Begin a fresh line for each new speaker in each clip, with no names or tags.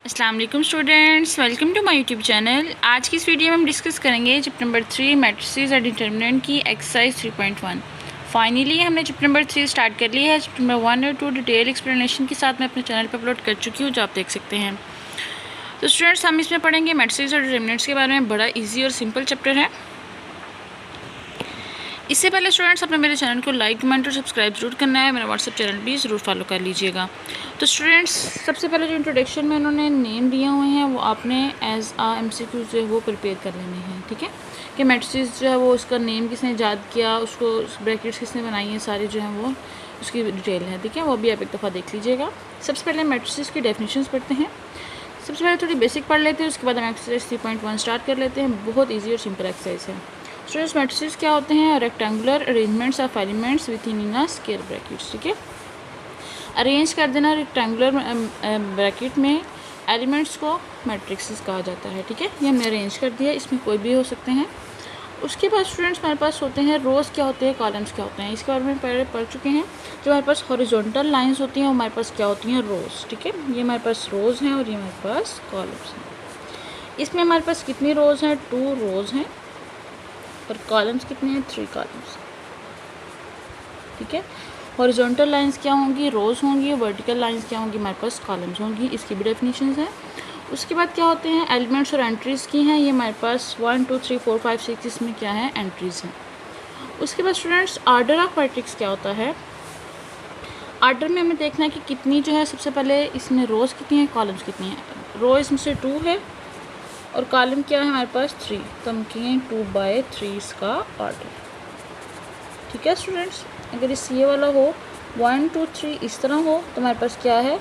अस्सलाम वालेकुम students, welcome to my YouTube channel. आज की इस वीडियो में हम डिस्कस करेंगे चैप्टर नंबर 3 मैट्रिसेस और डिटरमिनेंट की एक्सरसाइज 3.1। फाइनली हमने चैप्टर नंबर 3 स्टार्ट कर लिया है। चैप्टर नंबर 1 और 2 डिटेल एक्सप्लेनेशन के साथ मैं अपने चैनल पर अपलोड कर चुकी हूँ, जो आप देख सकते हैं। तो स्टूडेंट्स, हम इसमें पढ़ेंगे मैट्रिसेस और डिटरमिनेंट्स के बारे में। बड़ा ईजी और सिंपल चैप्टर है। इससे पहले स्टूडेंट्स, आपने मेरे चैनल को लाइक, कमेंट और सब्सक्राइब जरूर करना है। मेरा व्हाट्सएप चैनल भी ज़रूर फॉलो कर लीजिएगा। तो स्टूडेंट्स, सबसे पहले जो इंट्रोडक्शन में इन्होंने नेम दिए हुए हैं वो आपने एज MCQ जो है वो प्रिपेयर कर लेने हैं। ठीक है, कि मैट्रिसेस जो है वो उसका नेम किसने ईजाद किया, उसको ब्रैकेट्स किसने बनाई हैं, सारे जो हैं वो उसकी डिटेल है। ठीक है, वो भी आप एक दफ़ा देख लीजिएगा। सबसे पहले मैट्रिसेस की डेफिनेशंस पढ़ते हैं। सबसे पहले थोड़ी बेसिक पढ़ लेते हैं, उसके बाद हम एक्सरसाइज 3.1 स्टार्ट कर लेते हैं। बहुत ईजी और सिंपल एक्सरसाइज है। स्टूडेंट्स, मैट्रिसेस क्या होते हैं? Rectangular arrangements of elements with in a square brackets. ठीक है, अरेंज कर देना रेक्टेंगुलर ब्रैकेट में एलिमेंट्स को मैट्रिक्सेस कहा जाता है। ठीक है, ये हमने अरेंज कर दिया, इसमें कोई भी हो सकते हैं। उसके बाद स्टूडेंट्स हमारे पास होते हैं रोज़ क्या होते हैं, कॉलम्स क्या होते हैं। इसके बारे में पहले पढ़ चुके हैं। जो हमारे पास हॉरिजॉन्टल लाइंस होती हैं वो हमारे पास क्या होती हैं? रोज़। ठीक है, ये हमारे पास रोज़ हैं और ये हमारे पास कॉलम्स हैं। इसमें हमारे पास कितनी रोज़ हैं? 2 रोज़ हैं। और कॉलम्स कितने हैं? 3 कॉलम्स। ठीक है, हॉरिजॉन्टल लाइंस क्या होंगी? रोज़ होंगी। वर्टिकल लाइंस क्या होंगी? हमारे पास कॉलम्स होंगी। इसकी भी डेफिनेशंस हैं। उसके बाद क्या होते हैं? एलिमेंट्स और एंट्रीज़ की हैं। ये हमारे पास 1 2 3 4 5 6 इसमें क्या है? एंट्रीज़ हैं। उसके बाद स्टूडेंट्स, आर्डर ऑफ मैट्रिक्स क्या होता है? आर्डर में हमें देखना है कि कितनी जो है, सबसे पहले इसमें रोज़ कितनी हैं, कॉलम्स कितनी हैं। रो इसमें से 2 है और कॉलम क्या है हमारे पास? 3। तो हम कहें 2/3 इसका ऑर्डर। ठीक है स्टूडेंट्स, अगर इस ये वाला हो 1 2 3 इस तरह हो तो हमारे पास क्या है?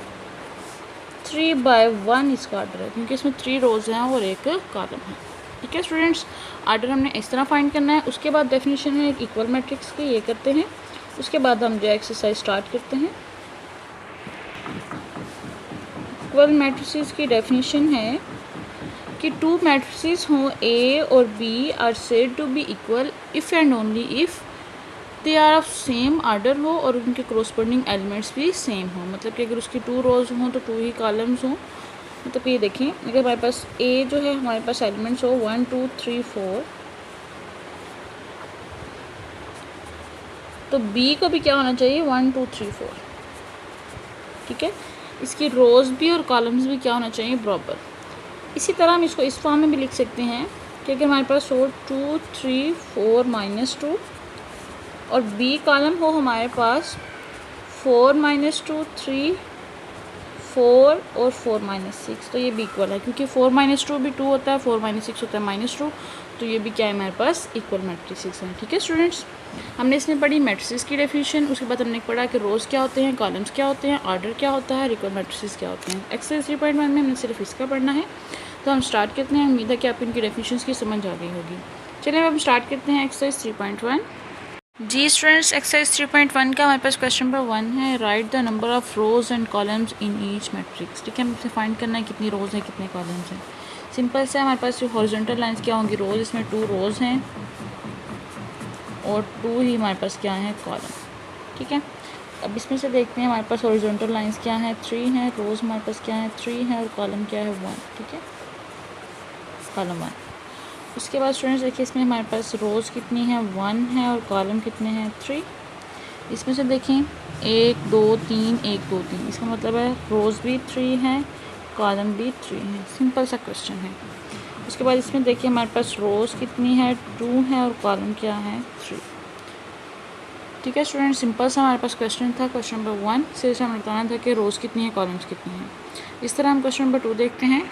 3/1 इसका ऑर्डर है, क्योंकि इसमें 3 रोज़ हैं और एक कॉलम है। ठीक है स्टूडेंट्स, ऑर्डर हमने इस तरह फाइंड करना है। उसके बाद डेफिनेशन है एक इक्वल मैट्रिक्स की, ये करते हैं। उसके बाद हम जो एक्सरसाइज स्टार्ट करते हैं। इक्वल मैट्रिसेस की डेफिनेशन है कि 2 मैट्रिसेस हों A और B are said to be equal if and only if they are of same order हो और उनके कोरोस्पोंडिंग एलिमेंट्स भी सेम हो। मतलब कि अगर उसकी 2 रोज़ हों तो 2 ही कॉलम्स हों। मतलब कि ये देखें, अगर हमारे पास A जो है हमारे पास एलिमेंट्स हो 1 2 3 4, तो B को भी क्या होना चाहिए? 1 2 3 4। ठीक है, इसकी रोज़ भी और कॉलम्स भी क्या होना चाहिए? बराबर। इसी तरह हम इसको इस फॉर्म में भी लिख सकते हैं कि अगर हमारे पास हो 2 3 4 -2 और B कॉलम हो हमारे पास 4 -2 3 4 और 4 -6, तो ये भी इक्वल है, क्योंकि 4 -2 भी 2 होता है, 4 -6 होता है -2, तो ये भी क्या है हमारे पास? इक्वल मैट्रिसेस हैं। ठीक है स्टूडेंट्स, हमने इसमें पढ़ी मैट्रिसेस की डेफिनेशन। उसके बाद हमने पढ़ा कि रोज़ क्या होते हैं, कॉलम्स क्या होते हैं, ऑर्डर क्या होता है, इक्वल मैट्रिसेस क्या होते हैं। एक्सरसाइज 3.1 में हमने सिर्फ इसका पढ़ना है। तो हम स्टार्ट करते हैं। उम्मीद है कि आपको इनकी डेफिनेशंस की समझ आ गई होगी। चलिए अब हम स्टार्ट करते हैं एक्सरसाइज 3.1। जी स्टूडेंट्स, एक्सरसाइज 3.1 का हमारे पास क्वेश्चन नंबर 1 है, write the number of rows and columns in each matrix. ठीक है, हमसे फाइंड करना है कितनी रोज़ हैं, कितने कॉलम्स हैं। सिंपल से हमारे पास जो हॉरिजॉन्टल लाइंस क्या होंगी? रोज़। इसमें 2 रोज़ हैं और 2 ही हमारे पास क्या है? कॉलम। ठीक है, अब इसमें से देखते हैं हमारे पास हॉरिजॉन्टल लाइंस क्या हैं? 3 हैं। रोज़ हमारे पास क्या है? 3 हैं और कॉलम क्या है? 1। ठीक है, कॉलम 1। उसके बाद स्टूडेंट्स देखिए, इसमें हमारे पास रोज़ कितनी है? 1 है और कॉलम कितने हैं? 3। इसमें से देखें 1 2 3 1 2 3, इसका मतलब है रोज़ भी 3 हैं, कॉलम भी 3 हैं। सिंपल सा क्वेश्चन है। उसके बाद इसमें देखिए हमारे पास रोज़ कितनी है? 2 है और कॉलम क्या है? 3। ठीक है स्टूडेंट, सिंपल सा हमारे पास क्वेश्चन था। क्वेश्चन नंबर 1 से हमें बताना था कि रोज़ कितनी है, कॉलम्स कितनी हैं। इस तरह हम क्वेश्चन नंबर 2 देखते हैं।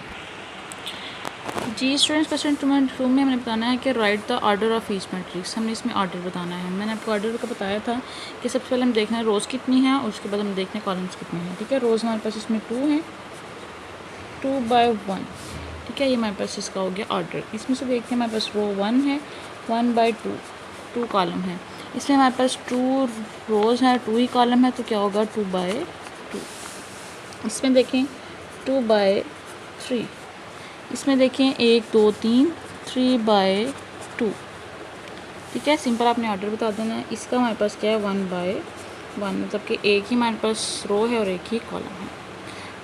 जी स्टूडेंट्स, क्वेश्चन 2 में हमने बताना है कि right the order of each matrix. हमने इसमें ऑर्डर बताना है। मैंने आपको ऑर्डर का बताया था कि सबसे पहले हम देखना है रोज़ कितनी है और उसके बाद हम देखते हैं कॉलम्स कितनी हैं। ठीक है, रोज़ हमारे पास इसमें 2 हैं, 2/1। ठीक है, ये हमारे पास इसका हो गया ऑर्डर। इसमें से देखते हैं हमारे पास रो 1 है, 1/2, 2 कॉलम है। इसमें हमारे पास 2 रोज़ हैं, 2 ही कॉलम है, तो क्या होगा? 2/2। इसमें देखें 2/3। इसमें देखें 1 2 3 3/2। ठीक है, सिंपल आपने ऑर्डर बता देना है। इसका हमारे पास क्या है? 1/1, मतलब कि एक ही हमारे पास रो है और एक ही कॉलम है।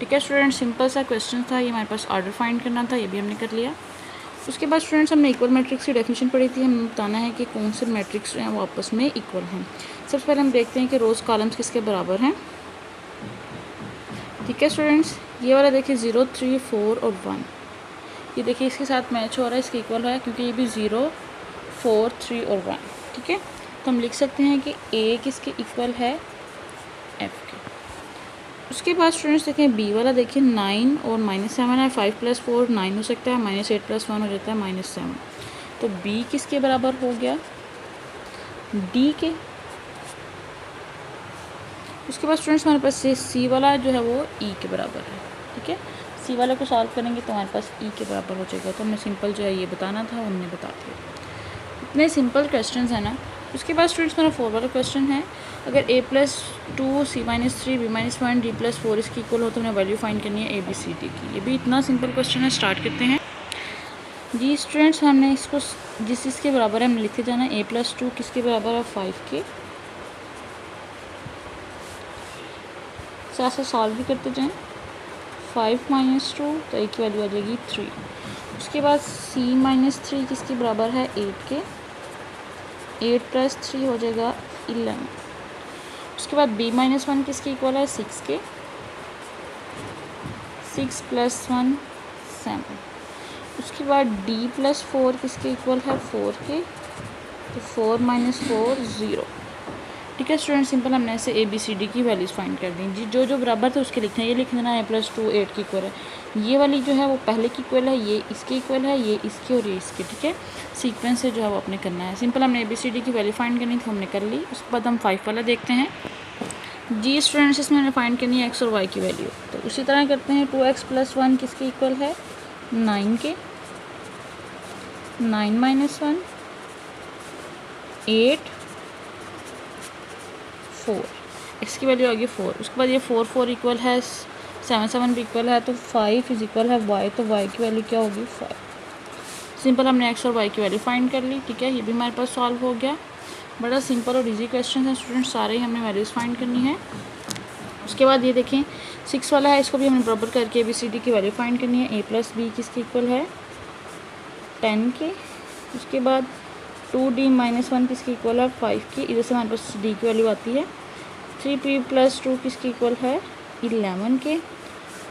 ठीक है स्टूडेंट, सिंपल सा क्वेश्चन था, ये हमारे पास ऑर्डर फाइंड करना था, ये भी हमने कर लिया। उसके बाद स्टूडेंट्स हमने इक्वल मैट्रिक्स की डेफिनेशन पढ़ी थी। हमें बताना है कि कौन से मैट्रिक्स जो हैं वो आपस में इक्वल हैं। सबसे पहले हम देखते हैं कि रोज़ कॉलम्स किसके बराबर हैं। ठीक है स्टूडेंट्स, ये वाला देखिए 0, 3, 4 और 1, ये देखिए इसके साथ मैच हो रहा है, इसके इक्वल है क्योंकि ये भी 0, 4, 3 और 1। ठीक है, तो हम लिख सकते हैं कि ए किसके इक्वल है, एफ के। उसके बाद स्टूडेंट्स देखें बी वाला, देखिए 9 और -7 है, 5 + 4 9 हो सकता है, -8 + 1 हो जाता है -7। तो बी किसके बराबर हो गया, डी के। उसके बाद स्टूडेंट्स हमारे पास सी वाला जो है वो ई के बराबर है। ठीक है, सी वाला को सॉल्व करेंगे तो हमारे पास ई के बराबर हो जाएगा। तो हमें सिंपल जो है ये बताना था, हमने बता दिया। इतने सिंपल क्वेश्चन है ना। उसके बाद स्टूडेंट्स हमारा 4 वाला क्वेश्चन है, अगर a + 2 c - 3 b - 1 d + 4 इसकी इक्वल हो तो हमें वैल्यू फाइंड करनी है ABCD की। ये भी इतना सिंपल क्वेश्चन है। स्टार्ट करते हैं जी स्टूडेंट्स, हमने इसको जिस इसके बराबर है हमने लिखते जाना है। a + 2 किसके बराबर है, 5 के। साथ साथ सॉल्व भी करते जाएं। 5 - 2 तो a की वैल्यू आ जाएगी 3। उसके बाद c - 3 किसके बराबर है, 8 के। 8 + 3 हो जाएगा 11। उसके बाद b - 1 किसके इक्वल है, 6 के। 6 + 1 7। उसके बाद d + 4 किसके इक्वल है, 4 के। तो 4 - 4 0। ठीक है स्टूडेंट, सिंपल हमने ऐसे ABCD की वैल्यूज़ फाइंड कर दी जी। जो जो बराबर थे उसके लिखना है। ये लिख देना a + 2 8 की इक्वल है। ये वाली जो है वो पहले की इक्वल है, ये इसके इक्वल है, ये इसके और ये इसके। ठीक है, सीक्वेंस से जो है वो अपने करना है। सिंपल हमने ABCD की वैल्यू फाइंड करनी थी, हमने कर ली। उसके बाद हम 5 वाला देखते हैं जी स्टूडेंट्स, इसमें हमने फाइंड करनी है x और y की वैल्यू। तो उसी तरह करते हैं। 2x + 1 किसके इक्वल है, 9 के। 9 - 1 8 4, x की वैल्यू आ गई 4। उसके बाद ये 4 4 इक्वल है 7 7 भी इक्वल है, तो 5 इज इक्वल है y। तो y की वैल्यू क्या होगी, 5। सिंपल हमने x और y की वैल्यू फाइंड कर ली। ठीक है, ये भी हमारे पास सॉल्व हो गया। बड़ा सिंपल और इजी क्वेश्चन है स्टूडेंट, सारे ही हमने वैल्यूज़ फाइंड करनी है। उसके बाद ये देखें 6 वाला है, इसको भी हमने बराबर करके ABCD की वैल्यू फाइंड करनी है। a + b किसके इक्वल है, 10 के। उसके बाद 2d - 1 किसके इक्वल है, 5 के। इधर से हमारे पास d की वैल्यू आती है। 3p + 2 किसके इक्वल है, 11 के।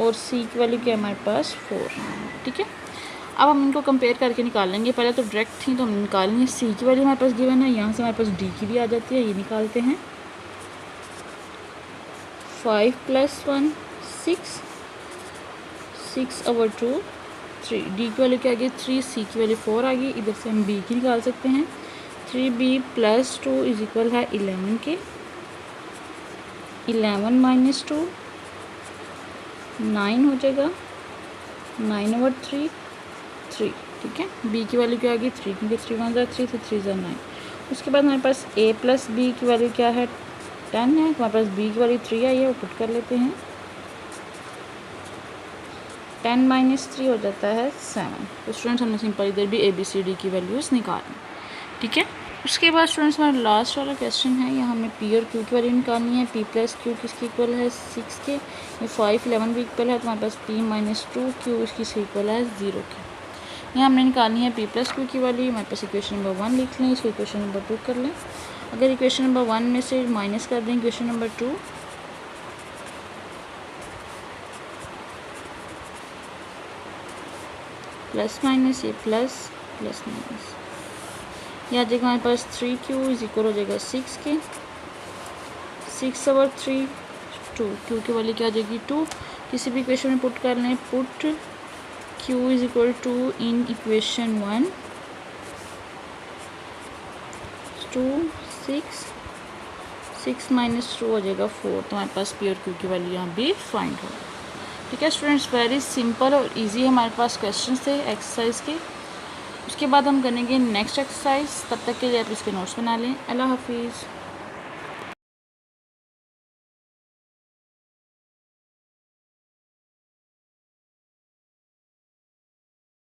और c की वैल्यू क्या है हमारे पास, 4। ठीक है, अब हम इनको कंपेयर करके निकाल लेंगे। पहले तो डायरेक्ट थी तो हम निकाल लेंगे। c की वैल्यू हमारे पास गिवन है, यहाँ से हमारे पास d की भी आ जाती है, ये निकालते हैं। 5 + 1 6, 6/2 3। d की वैल्यू क्या आ गई, 3। c की वैल्यू 4 आ गई। इधर से हम b की निकाल सकते हैं। 3b + 2 इज इक्वल है 11 के। 11 - 2 9 हो जाएगा। 9/3 3। ठीक है, b की वैल्यू क्या आ गई, 3, क्योंकि 3 1 3 तो 3 9। उसके बाद हमारे पास a + b की वैल्यू क्या है, 10 है। हमारे पास b की वैल्यू 3 आई है, वो पुट कर लेते हैं। 10 - 3 हो जाता है 7। तो स्टूडेंट्स हमने सिंपल इधर भी ABCD की वैल्यूज़ निकाली। ठीक है, उसके बाद स्टूडेंट्स हमारा लास्ट वाला क्वेश्चन है, यहाँ हमें P और Q की वैल्यू निकालनी है। P + Q किसकी इक्वल है, 6 के। ये 5 11 भी इक्वल है, तो हमारे पास P - 2 Q इसकी इक्वल है 0 के। यहाँ हमने निकालनी है P + Q की वैल्यू। हमारे पास इक्वेशन नंबर 1 लिख लें, इसको इक्वेशन नंबर 2 कर लें। अगर इक्वेशन नंबर 1 में से माइनस कर दें इक्वेशन नंबर 2, प्लस माइनस, ये प्लस प्लस माइनस, ये आ जाएगा हमारे पास 3Q इज इक्वल हो जाएगा 6 के। 6/3 2। Q की वैल्यू क्या आ जाएगी, 2। किसी भी इक्वेशन में पुट कर लें। Put Q is equal to in equation 1 2 6 6 - 2 हो जाएगा 4। तो हमारे पास P और Q की वैल्यू यहाँ भी फाइंड होगी। ठीक है स्टूडेंट्स, वेरी सिंपल और इजी हमारे पास क्वेश्चन थे एक्सरसाइज के। उसके बाद हम करेंगे नेक्स्ट एक्सरसाइज। तब तक के लिए आप इसके नोट्स बना लें। अल्लाह हाफिज़।